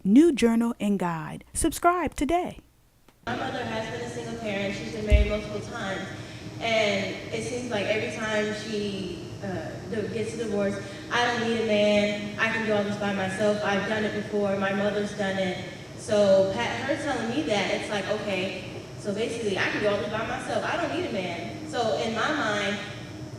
New Journal and Guide. Subscribe today. My mother has been a single parent. She's been married multiple times. And it seems like every time she gets a divorce, I don't need a man. I can do all this by myself. I've done it before. My mother's done it. So her telling me that, it's like, okay, so basically I can do all this by myself. I don't need a man. So in my mind,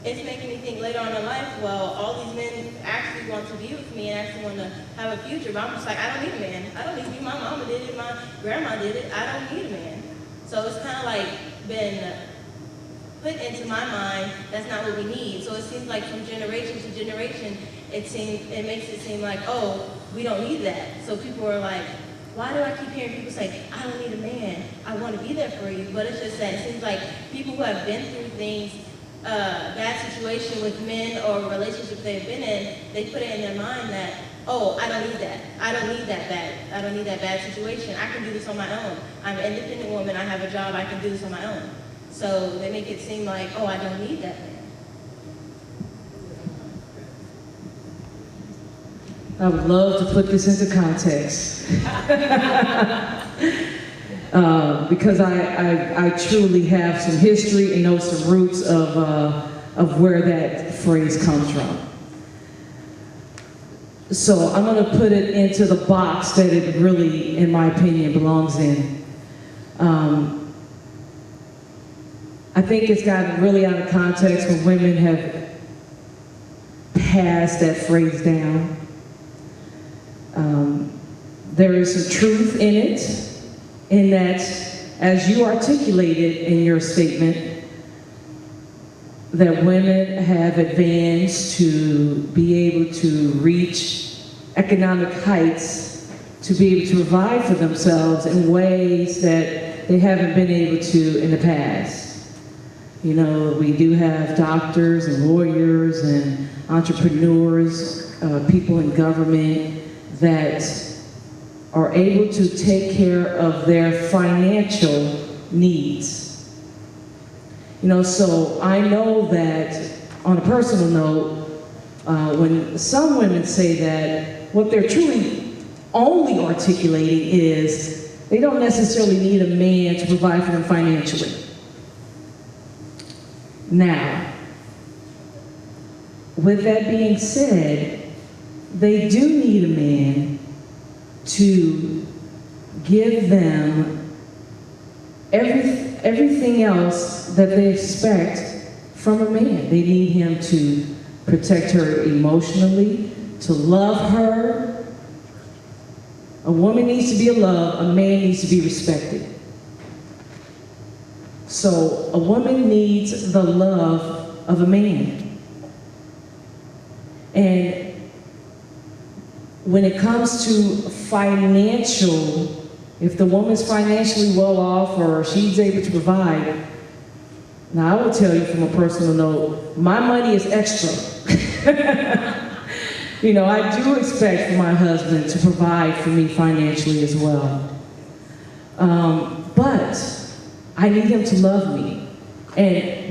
it's making me think later on in life, well, all these men actually want to be with me and actually want to have a future, but I'm just like, I don't need a man. I don't need you. My mama did it. My grandma did it. I don't need a man. So it's kind of like been put into my mind that's not what we need. So it seems like from generation to generation, it makes it seem like, oh, we don't need that. So people are like, why do I keep hearing people say, I don't need a man. I want to be there for you. But it's just that it seems like people who have been through things, bad situation with men or relationships they've been in, they put it in their mind that, oh, I don't need that. I don't need that bad. I don't need that bad situation. I can do this on my own. I'm an independent woman. I have a job. I can do this on my own. So they make it seem like, oh, I don't need that man. I would love to put this into context. Because I truly have some history and know some roots of where that phrase comes from. So I'm going to put it into the box that it really, in my opinion, belongs in. I think it's gotten really out of context when women have passed that phrase down. There is some truth in it, in that, as you articulated in your statement, that women have advanced to be able to reach economic heights, to be able to provide for themselves in ways that they haven't been able to in the past. You know, we do have doctors and lawyers and entrepreneurs, people in government that are able to take care of their financial needs. You know, so I know that on a personal note, when some women say that, what they're truly only articulating is they don't necessarily need a man to provide for them financially. Now, with that being said, they do need a man to give them everything else that they expect from a man. They need him to protect her emotionally, to love her. A woman needs to be loved, a man needs to be respected. So a woman needs the love of a man. And when it comes to financial, if the woman's financially well off or she's able to provide, now I will tell you from a personal note, my money is extra. You know, I do expect for my husband to provide for me financially as well. But I need him to love me.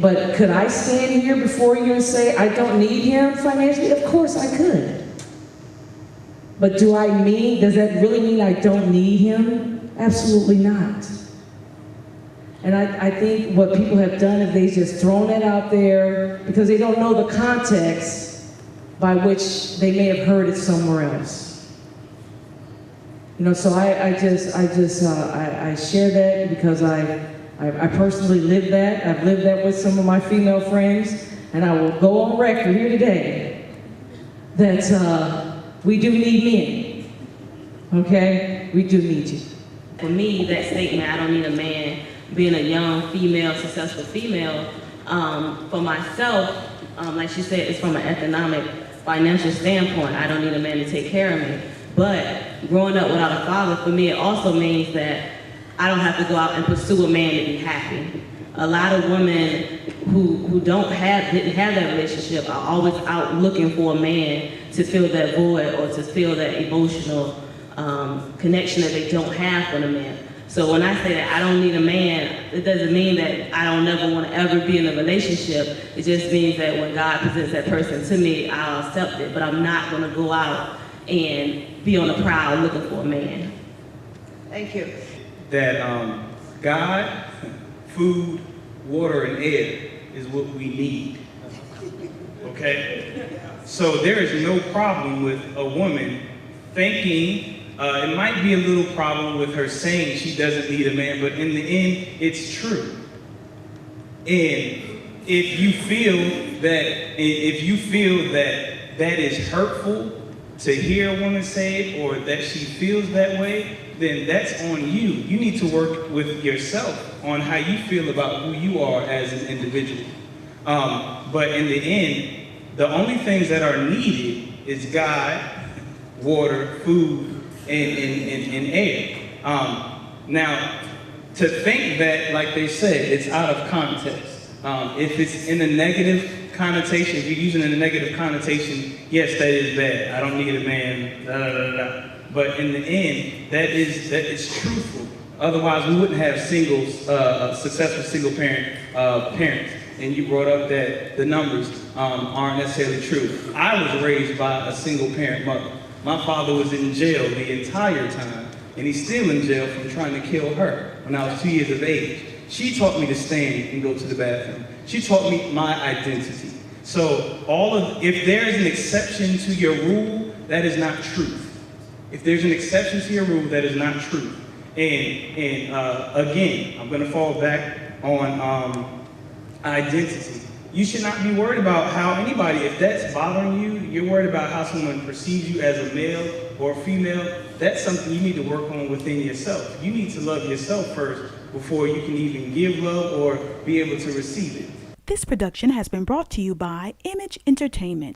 But could I stand here before you and say I don't need him financially? Of course I could. But does that really mean I don't need him? Absolutely not. And I think what people have done is they've just thrown that out there because they don't know the context by which they may have heard it somewhere else. You know, so I share that because I personally live that. I've lived that with some of my female friends, and I will go on record here today that we do need men, okay? We do need you. For me, that statement, I don't need a man, being a young female, successful female, for myself, like she said, it's from an economic, financial standpoint. I don't need a man to take care of me. But growing up without a father, for me, it also means that I don't have to go out and pursue a man to be happy. A lot of women who didn't have that relationship are always out looking for a man to fill that void or to fill that emotional connection that they don't have with a man. So when I say that I don't need a man, it doesn't mean that I don't never want to ever be in a relationship. It just means that when God presents that person to me, I'll accept it. But I'm not going to go out and be on the prowl looking for a man. Thank you. That God, food, water, and air is what we need. Okay? So there is no problem with a woman thinking, it might be a little problem with her saying she doesn't need a man, but in the end, it's true. And if you feel that that is hurtful to hear a woman say it, or that she feels that way, then that's on you. You need to work with yourself on how you feel about who you are as an individual. But in the end, the only things that are needed is God, water, food, and air. Now, to think that, like they said, it's out of context. If it's in a negative connotation, if you're using it in a negative connotation, yes, that is bad. I don't need a man, da da da da. But in the end, that is truthful. Otherwise, we wouldn't have successful single parents. And you brought up that the numbers aren't necessarily true. I was raised by a single parent mother. My father was in jail the entire time, and he's still in jail from trying to kill her when I was 2 years of age. She taught me to stand and go to the bathroom. She taught me my identity. So if there is an exception to your rule, that is not truth. If there's an exception to your rule, that is not truth. And again, I'm gonna fall back on identity. You should not be worried about how anybody, if that's bothering you, you're worried about how someone perceives you as a male or a female, that's something you need to work on within yourself. You need to love yourself first before you can even give love or be able to receive it. This production has been brought to you by Image Entertainment.